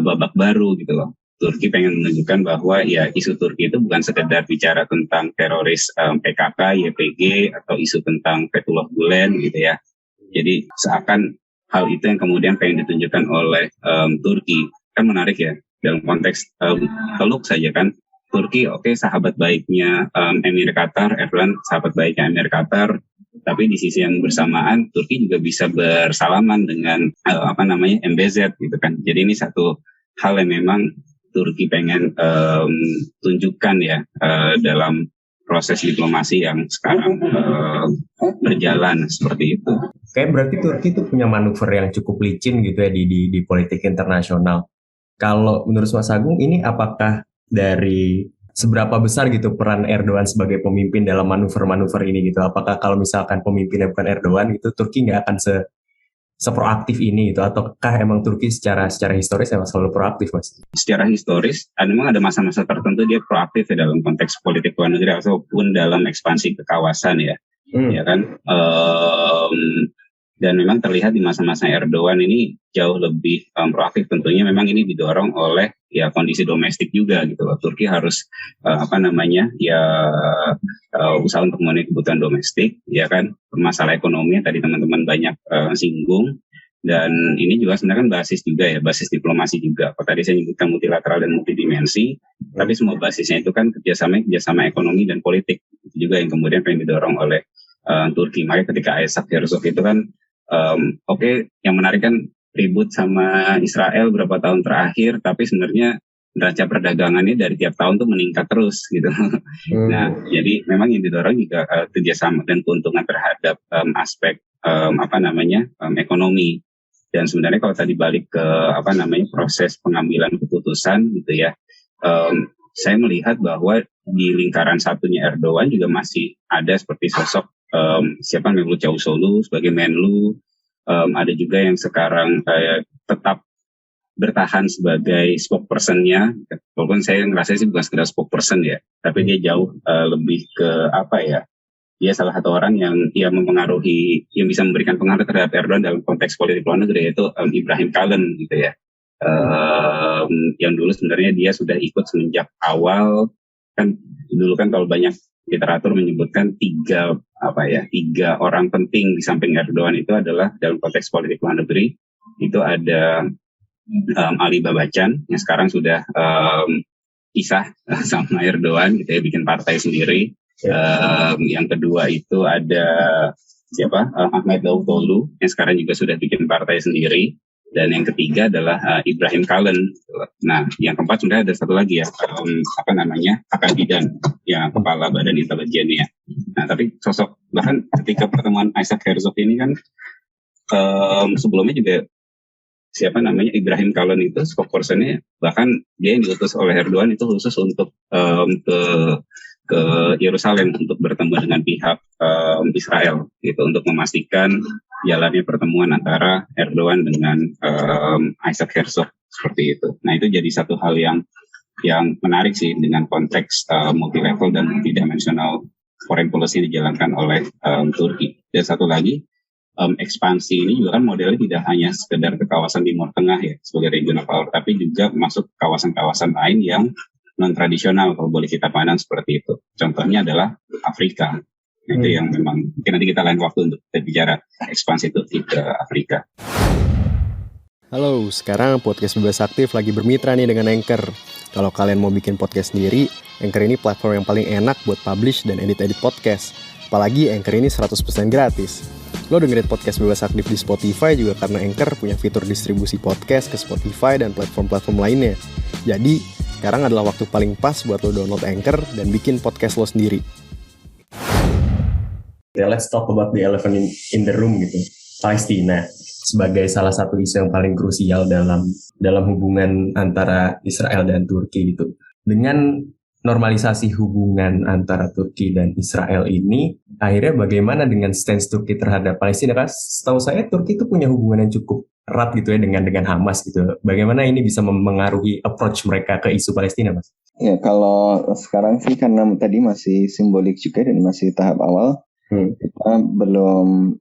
babak baru gitu loh. Turki pengen menunjukkan bahwa ya isu Turki itu bukan sekedar bicara tentang teroris PKK, YPG atau isu tentang Fethullah Gulen gitu ya. Jadi seakan hal itu yang kemudian pengen ditunjukkan oleh Turki. Kan menarik ya. Dalam konteks Teluk saja kan, Turki sahabat baiknya Emir Qatar, Erdogan sahabat baiknya Emir Qatar, tapi di sisi yang bersamaan Turki juga bisa bersalaman dengan MBZ gitu kan. Jadi ini satu hal yang memang Turki pengen tunjukkan ya dalam proses diplomasi yang sekarang berjalan seperti itu. Kayak berarti Turki itu punya manuver yang cukup licin gitu ya di politik internasional. Kalau menurut Mas Agung ini apakah dari seberapa besar gitu peran Erdogan sebagai pemimpin dalam manuver-manuver ini gitu? Apakah kalau misalkan pemimpinnya bukan Erdogan gitu Turki nggak akan seproaktif ini gitu? Ataukah emang Turki secara historis emang selalu proaktif, Mas? Secara historis memang ada masa-masa tertentu dia proaktif ya dalam konteks politik luar negeri ataupun dalam ekspansi ke kawasan ya. Ya kan? Dan memang terlihat di masa-masa Erdogan ini jauh lebih proaktif. Tentunya memang ini didorong oleh ya kondisi domestik juga gitu loh. Turki harus usaha untuk memenuhi kebutuhan domestik ya kan. Masalah ekonomi tadi teman-teman banyak singgung, dan ini juga sebenarnya kan basis juga ya, basis diplomasi juga. Kalau tadi saya menyebutkan multilateral dan multidimensi, tapi semua basisnya itu kan kerjasama ekonomi dan politik. Itu juga yang kemudian pengen didorong oleh Turki. Makanya ketika Isaac Herzog itu kan yang menarik kan ribut sama Israel beberapa tahun terakhir, tapi sebenarnya neraca perdagangannya dari tiap tahun tuh meningkat terus gitu. Nah, jadi memang yang didorong juga kerjasama dan keuntungan terhadap aspek ekonomi. Dan sebenarnya kalau tadi balik ke proses pengambilan keputusan gitu ya, saya melihat bahwa di lingkaran satunya Erdogan juga masih ada seperti sosok Mevlut Cavusoglu sebagai Menlu, ada juga yang sekarang tetap bertahan sebagai spokesperson-nya, walaupun saya ngerasa sih bukan sekedar spokesperson ya, tapi dia jauh lebih ke dia salah satu orang yang mempengaruhi, yang bisa memberikan pengaruh terhadap Erdogan dalam konteks politik luar negeri, yaitu Ibrahim Kalin gitu ya. Yang dulu sebenarnya dia sudah ikut semenjak awal, kan dulu kan kalau banyak literatur menyebutkan tiga orang penting di samping Erdogan itu adalah dalam konteks politik luar negeri. Itu ada Ali Babacan yang sekarang sudah pisah sama Erdogan gitu ya, bikin partai sendiri. Yang kedua itu ada Ahmed Davutoğlu yang sekarang juga sudah bikin partai sendiri. Dan yang ketiga adalah Ibrahim Kalin. Nah, yang keempat sebenarnya ada satu lagi ya, Hakan Fidan, yang kepala Badan Intelijen ya. Nah, tapi sosok bahkan ketika pertemuan Isaac Herzog ini kan sebelumnya juga Ibrahim Kalin itu spokesperson-nya, bahkan dia yang diutus oleh Erdogan itu khusus untuk ke Yerusalem untuk bertemu dengan pihak Israel gitu, untuk memastikan jalannya pertemuan antara Erdogan dengan Isaac Herzog seperti itu. Nah, itu jadi satu hal yang menarik sih dengan konteks multi level dan multidimensional foreign policy dijalankan oleh Turki. Dan satu lagi, ekspansi ini juga kan modelnya tidak hanya sekedar ke kawasan Timur Tengah ya sebagai regional power, tapi juga masuk ke kawasan-kawasan lain yang non-tradisional kalau boleh kita pandang seperti itu. Contohnya adalah Afrika. Itu yang memang mungkin nanti kita lain waktu untuk kita bicara ekspansi Turki ke Afrika. Halo, sekarang Podcast Bebas Aktif lagi bermitra nih dengan Anchor. Kalau kalian mau bikin podcast sendiri, Anchor ini platform yang paling enak buat publish dan edit-edit podcast. Apalagi Anchor ini 100% gratis. Lo dengerin Podcast Bebas Aktif di Spotify juga karena Anchor punya fitur distribusi podcast ke Spotify dan platform-platform lainnya. Jadi, sekarang adalah waktu paling pas buat lo download Anchor dan bikin podcast lo sendiri. Let's talk about the elephant in the room gitu. Palestina sebagai salah satu isu yang paling krusial dalam hubungan antara Israel dan Turki gitu. Dengan normalisasi hubungan antara Turki dan Israel ini, akhirnya bagaimana dengan stance Turki terhadap Palestina? Kan setahu saya Turki itu punya hubungan yang cukup erat gitu ya dengan Hamas gitu. Bagaimana ini bisa mempengaruhi approach mereka ke isu Palestina, Mas? Ya, kalau sekarang sih karena tadi masih simbolik juga dan masih tahap awal, kita belum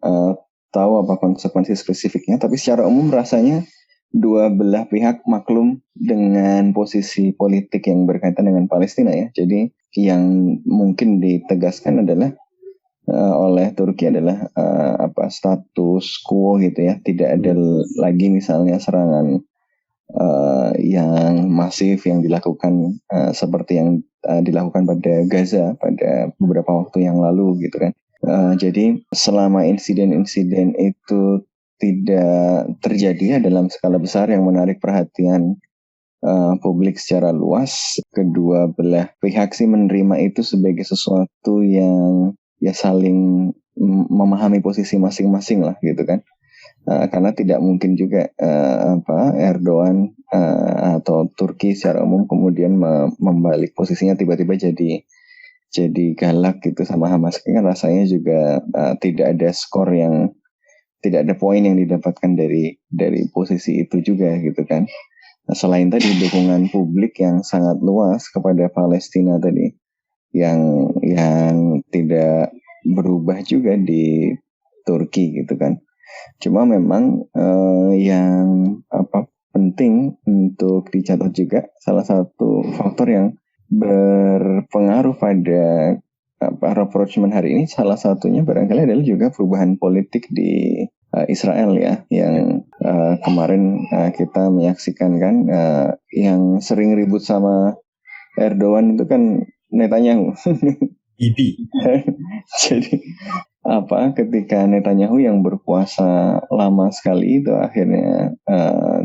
tahu apa konsekuensi spesifiknya, tapi secara umum rasanya dua belah pihak maklum dengan posisi politik yang berkaitan dengan Palestina ya. Jadi yang mungkin ditegaskan adalah oleh Turki adalah status quo gitu ya. Tidak ada lagi misalnya serangan yang masif yang dilakukan seperti yang dilakukan pada Gaza pada beberapa waktu yang lalu gitu kan. Jadi selama insiden-insiden itu tidak terjadi dalam skala besar yang menarik perhatian publik secara luas, kedua belah pihak sih menerima itu sebagai sesuatu yang ya saling memahami posisi masing-masing lah gitu kan. Karena tidak mungkin juga Erdogan atau Turki secara umum kemudian membalik posisinya tiba-tiba jadi galak gitu sama Hamas. Kan rasanya juga tidak ada skor yang tidak ada poin yang didapatkan dari posisi itu juga gitu kan. Nah, selain tadi dukungan publik yang sangat luas kepada Palestina tadi yang tidak berubah juga di Turki gitu kan. Cuma memang yang penting untuk dicatat juga salah satu faktor yang berpengaruh pada rapprochement hari ini, salah satunya barangkali adalah juga perubahan politik di Israel ya, yang kemarin kita menyaksikan kan, yang sering ribut sama Erdogan itu kan Netanyahu. Jadi ketika Netanyahu yang berkuasa lama sekali itu akhirnya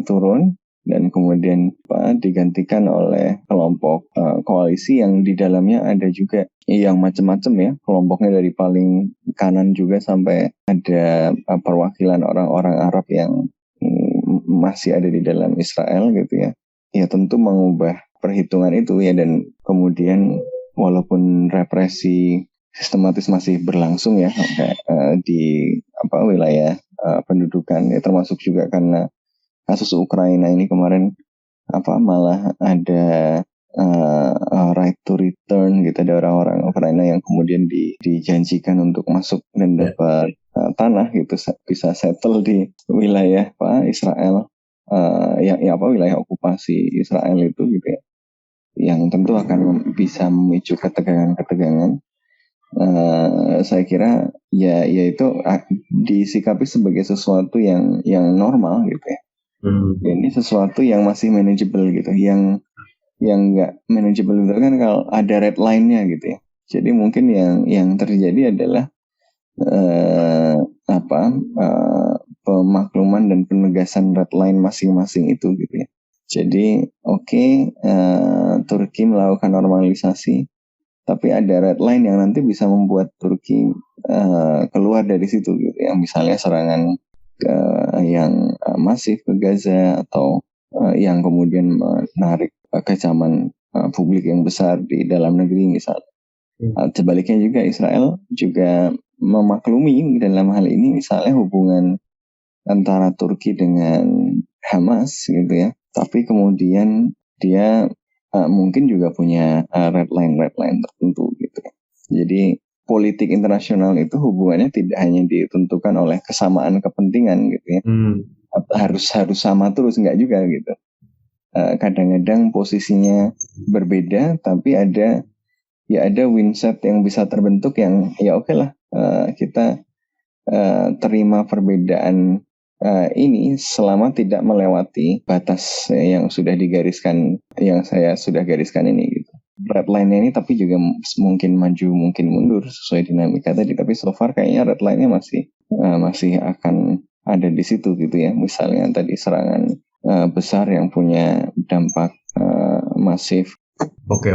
turun dan kemudian digantikan oleh kelompok koalisi yang di dalamnya ada juga yang macam-macam ya, kelompoknya dari paling kanan juga sampai ada perwakilan orang-orang Arab yang masih ada di dalam Israel gitu ya. Ya tentu mengubah perhitungan itu ya, dan kemudian walaupun represi sistematis masih berlangsung ya di wilayah pendudukan ya, termasuk juga karena kasus Ukraina ini kemarin malah ada right to return gitu, ada orang-orang Ukraina yang kemudian dijanjikan untuk masuk dan dapat tanah gitu, bisa settle di wilayah Israel wilayah okupasi Israel itu gitu ya, yang tentu akan bisa memicu ketegangan-ketegangan. Saya kira ya itu disikapi sebagai sesuatu yang normal gitu ya. Ini sesuatu yang masih manageable gitu, yang nggak manageable itu kan kalau ada red line-nya gitu ya. Jadi mungkin yang terjadi adalah pemakluman dan penegasan red line masing-masing itu gitu ya. Jadi Turki melakukan normalisasi, tapi ada red line yang nanti bisa membuat Turki keluar dari situ gitu ya. Misalnya serangan yang masif ke Gaza, atau yang kemudian menarik kecaman publik yang besar di dalam negeri misalnya. Sebaliknya juga Israel juga memaklumi dalam hal ini misalnya hubungan antara Turki dengan Hamas gitu ya. Tapi kemudian dia mungkin juga punya red line tertentu gitu. Jadi politik internasional itu hubungannya tidak hanya ditentukan oleh kesamaan kepentingan gitu ya. Harus sama terus, enggak juga gitu. Kadang-kadang posisinya berbeda, tapi ada windset yang bisa terbentuk yang ya oke lah, kita terima perbedaan ini selama tidak melewati batas yang sudah digariskan, yang saya sudah gariskan ini gitu. Red line-nya ini tapi juga mungkin maju mungkin mundur sesuai dinamika tadi, tapi so far kayaknya red line-nya masih akan ada di situ gitu ya. Misalnya tadi serangan besar yang punya dampak masif. Oke.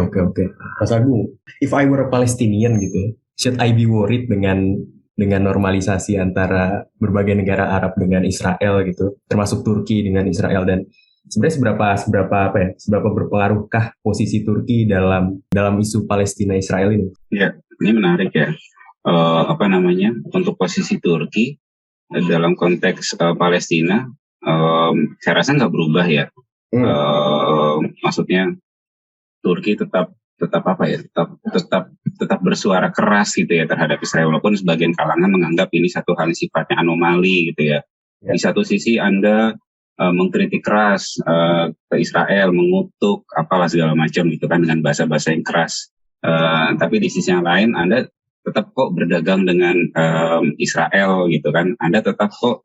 Mas Agung, if I were a Palestinian gitu ya, should I be worried dengan normalisasi antara berbagai negara Arab dengan Israel gitu, termasuk Turki dengan Israel, dan sebenarnya seberapa berpengaruhkah posisi Turki dalam isu Palestina Israel ini? Ya, ini menarik ya. Untuk posisi Turki dalam konteks Palestina, saya rasa nggak berubah ya. Maksudnya Turki tetap bersuara keras gitu ya terhadap Israel, walaupun sebagian kalangan menganggap ini satu hal yang sifatnya anomali gitu ya. Di satu sisi Anda mengkritik keras ke Israel, mengutuk apalah segala macam gitu kan dengan bahasa-bahasa yang keras. Tapi di sisi yang lain Anda tetap kok berdagang dengan Israel gitu kan. Anda tetap kok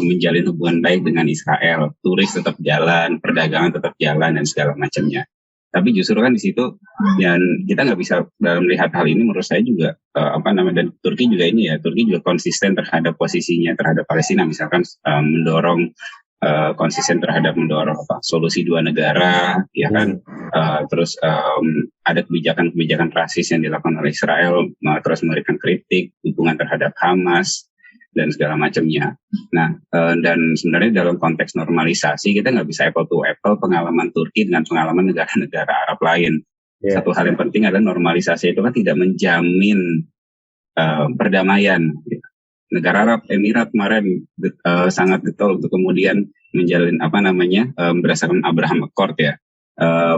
menjalin hubungan baik dengan Israel. Turis tetap jalan, perdagangan tetap jalan dan segala macamnya. Tapi justru kan di situ, dan kita nggak bisa melihat hal ini, menurut saya juga dan Turki juga ini ya, Turki juga konsisten terhadap posisinya terhadap Palestina, misalkan konsisten terhadap mendorong solusi dua negara, ya kan, terus ada kebijakan rasis yang dilakukan oleh Israel, terus memberikan kritik hubungan terhadap Hamas dan segala macamnya. Nah, dan sebenarnya dalam konteks normalisasi kita nggak bisa apple to apple pengalaman Turki dengan pengalaman negara-negara Arab lain. Satu hal yang penting adalah normalisasi itu kan tidak menjamin perdamaian. Negara Arab, Emirat kemarin sangat getol untuk kemudian menjalin berdasarkan Abraham Accord ya,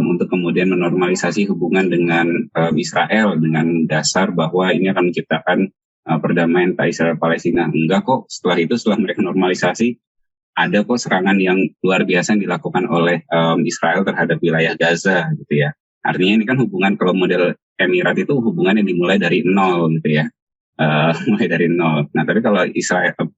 untuk kemudian menormalisasi hubungan dengan Israel dengan dasar bahwa ini akan menciptakan perdamaian Israel Palestina. Enggak kok, setelah mereka normalisasi, ada kok serangan yang luar biasa yang dilakukan oleh Israel terhadap wilayah Gaza gitu ya. Artinya ini kan hubungan, kalau model Emirat itu hubungan yang dimulai dari nol gitu ya, mulai dari nol. Nah tapi kalau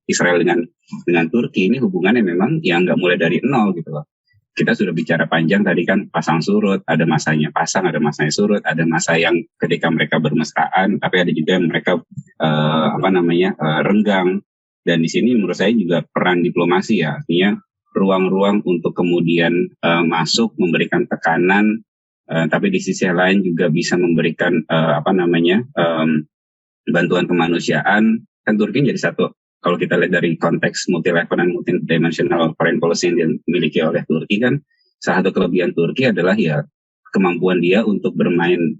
Israel dengan Turki ini hubungannya memang yang nggak mulai dari nol gitu loh. Kita sudah bicara panjang tadi kan, pasang surut, ada masanya pasang, ada masanya surut, ada masa yang ketika mereka bermesraan, tapi ada juga yang mereka renggang. Dan di sini menurut saya juga peran diplomasi ya, artinya ruang-ruang untuk kemudian masuk memberikan tekanan, tapi di sisi lain juga bisa memberikan bantuan kemanusiaan. Kan Turki jadi satu. Kalau kita lihat dari konteks multilateral dan multidimensional foreign policy yang dimiliki oleh Turki kan, salah satu kelebihan Turki adalah ya kemampuan dia untuk bermain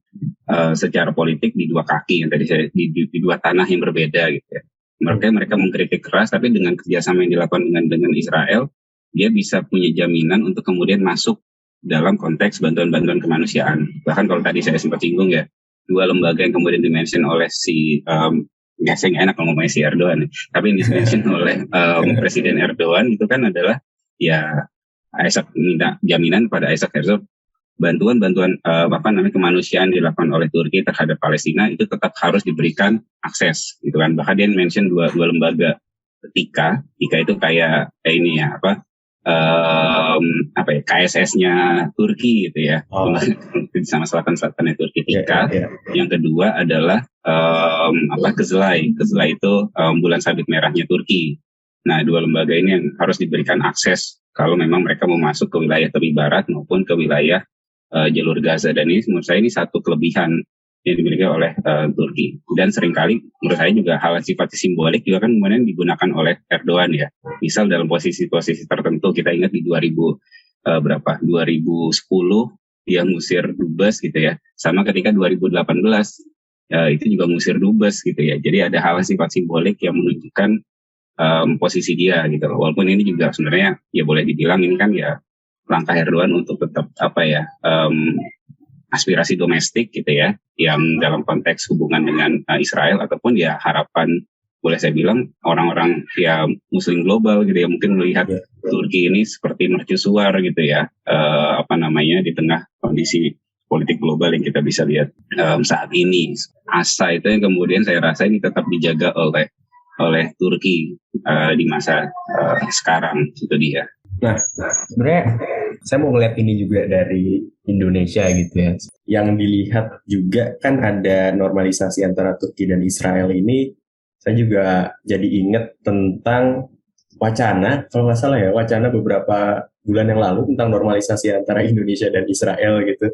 secara politik di dua kaki, yang tadi saya di dua tanah yang berbeda gitu ya. Mereka mengkritik keras, tapi dengan kerjasama yang dilakukan dengan Israel, dia bisa punya jaminan untuk kemudian masuk dalam konteks bantuan-bantuan kemanusiaan. Bahkan kalau tadi saya sempat singgung ya, dua lembaga yang kemudian dimention oleh saya nggak enak kalau ngomongin si Erdogan, tapi yang dimention oleh Presiden Erdogan itu kan adalah ya Isaac minta jaminan pada Isaac Herzog, bantuan kemanusiaan dilakukan oleh Turki terhadap Palestina itu tetap harus diberikan akses gitu kan. Bahkan dia mention dua lembaga. Tika itu kayak ini ya KSS-nya Turki gitu ya, sama selatan-selatannya Turki. Yang kedua adalah Kızılay itu bulan sabit merahnya Turki. Nah, dua lembaga ini yang harus diberikan akses kalau memang mereka mau masuk ke wilayah tepi barat maupun ke wilayah jalur Gaza. Dan ini menurut saya ini satu kelebihan yang dimiliki oleh Turki. Dan seringkali menurut saya juga hal sifatnya simbolik juga kan kemudian digunakan oleh Erdogan ya. Misal dalam posisi-posisi tertentu, kita ingat di 2010 dia ngusir Dubes gitu ya. Sama ketika 2018 itu juga ngusir Dubes gitu ya. Jadi ada hal sifat simbolik yang menunjukkan posisi dia gitu loh. Walaupun ini juga sebenarnya ya boleh dibilang ini kan ya langkah Erdogan untuk tetap aspirasi domestik gitu ya, yang dalam konteks hubungan dengan Israel, ataupun ya harapan boleh saya bilang orang-orang ya Muslim global gitu ya, mungkin melihat Turki ini seperti mercusuar gitu ya, di tengah kondisi politik global yang kita bisa lihat saat ini. Asa itu yang kemudian saya rasa ini tetap dijaga oleh Turki di masa sekarang, itu dia. Nah, sebenarnya saya mau ngeliat ini juga dari Indonesia gitu ya. Yang dilihat juga kan ada normalisasi antara Turki dan Israel ini. Saya juga jadi ingat tentang wacana, kalau nggak salah ya, wacana beberapa bulan yang lalu tentang normalisasi antara Indonesia dan Israel gitu.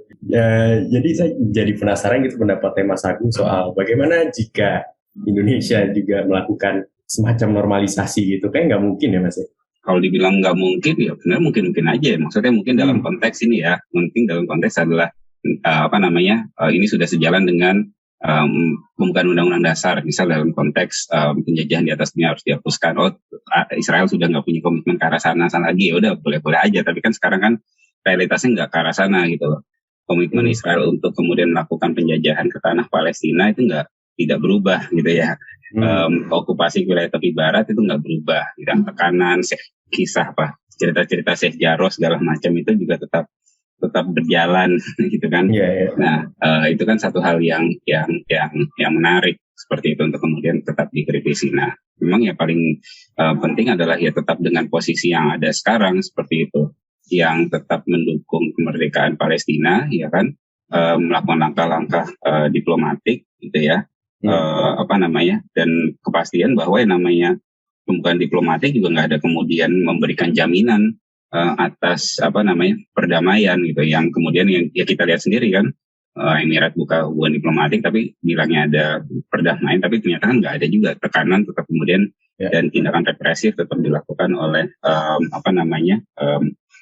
Jadi saya jadi penasaran gitu pendapatnya Mas Agung soal bagaimana jika Indonesia juga melakukan semacam normalisasi gitu. Kayak nggak mungkin ya Mas. Kalau dibilang nggak mungkin, ya benar mungkin aja. Maksudnya mungkin dalam konteks ini ya, mungkin dalam konteks adalah ini sudah sejalan dengan pembukaan undang-undang dasar. Misal dalam konteks penjajahan di atasnya harus dihapuskan. Israel sudah nggak punya komitmen ke arah sana lagi, ya udah boleh-boleh aja. Tapi kan sekarang kan realitasnya nggak ke arah sana gitu loh. Komitmen Israel untuk kemudian melakukan penjajahan ke tanah Palestina itu tidak berubah gitu ya. Okupasi wilayah tepi barat itu nggak berubah, tekanan, kisah cerita-cerita Sheikh Jarrah segala macam itu juga tetap berjalan gitu kan. Nah, itu kan satu hal yang menarik seperti itu untuk kemudian tetap dikritisi. Nah, memang yang paling penting adalah ya tetap dengan posisi yang ada sekarang seperti itu, yang tetap mendukung kemerdekaan Palestina, ya kan, melakukan langkah-langkah diplomatik gitu ya. Dan kepastian bahwa yang namanya pembukaan diplomatik juga nggak ada kemudian memberikan jaminan atas perdamaian gitu, yang kemudian yang ya kita lihat sendiri kan, Emirat buka hubungan diplomatik tapi bilangnya ada perdamaian, tapi ternyata kan nggak ada juga, tekanan tetap kemudian dan tindakan represif tetap dilakukan oleh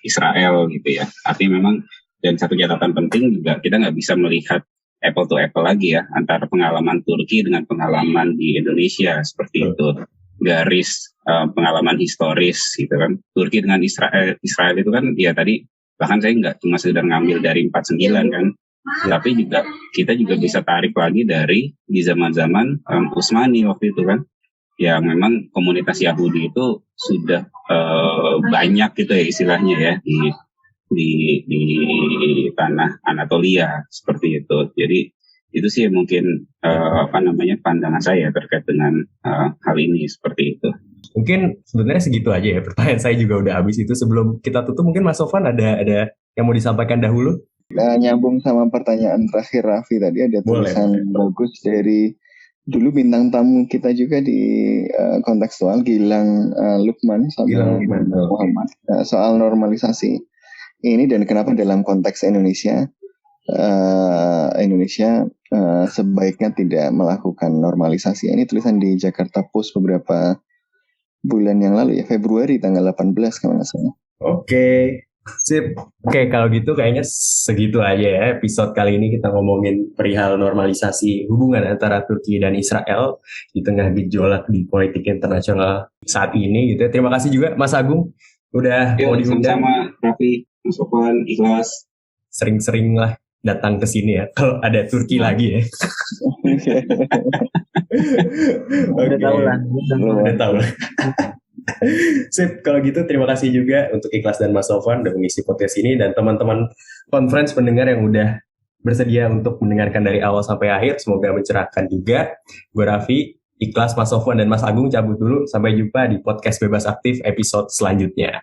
Israel gitu ya. Artinya memang, dan satu catatan penting juga, kita nggak bisa melihat apple to apple lagi ya antara pengalaman Turki dengan pengalaman di Indonesia seperti itu. Garis pengalaman historis gitu kan. Turki dengan Israel itu kan ya tadi bahkan saya nggak cuma sekedar ngambil dari 49 kan, tapi juga kita juga bisa tarik lagi dari di zaman-zaman Utsmani waktu itu kan, yang memang komunitas Yahudi itu sudah banyak gitu ya istilahnya ya di tanah Anatolia seperti itu. Jadi itu sih mungkin pandangan saya terkait dengan hal ini seperti itu. Mungkin sebenarnya segitu aja ya, pertanyaan saya juga udah habis itu. Sebelum kita tutup mungkin Mas Sofwan ada yang mau disampaikan dahulu? Nyambung sama pertanyaan terakhir Raffi tadi, ada tulisan bagus dari dulu bintang tamu kita juga di kontekstual, Gilang Lukman sama Muhammad, soal normalisasi ini dan kenapa dalam konteks Indonesia sebaiknya tidak melakukan normalisasi. Ini tulisan di Jakarta Post beberapa bulan yang lalu ya, Februari tanggal 18 kalau nggak salah. Oke, sip. Oke, kalau gitu kayaknya segitu aja ya episode kali ini, kita ngomongin perihal normalisasi hubungan antara Turki dan Israel di tengah gejolak di politik internasional saat ini gitu ya. Terima kasih juga Mas Agung udah mau diundang. Sama Raffi, Mas Sofwan, ikhlas. Sering-sering lah datang ke sini ya kalau ada Turki lagi ya. Udah tahu lah. Sip, kalau gitu terima kasih juga untuk Ikhlas dan Mas Sofwan udah mengisi podcast ini, dan teman-teman conference pendengar yang udah bersedia untuk mendengarkan dari awal sampai akhir. Semoga mencerahkan juga. Gue Raffi, Ikhlas, Mas Sofwan, dan Mas Agung cabut dulu. Sampai jumpa di podcast Bebas Aktif episode selanjutnya.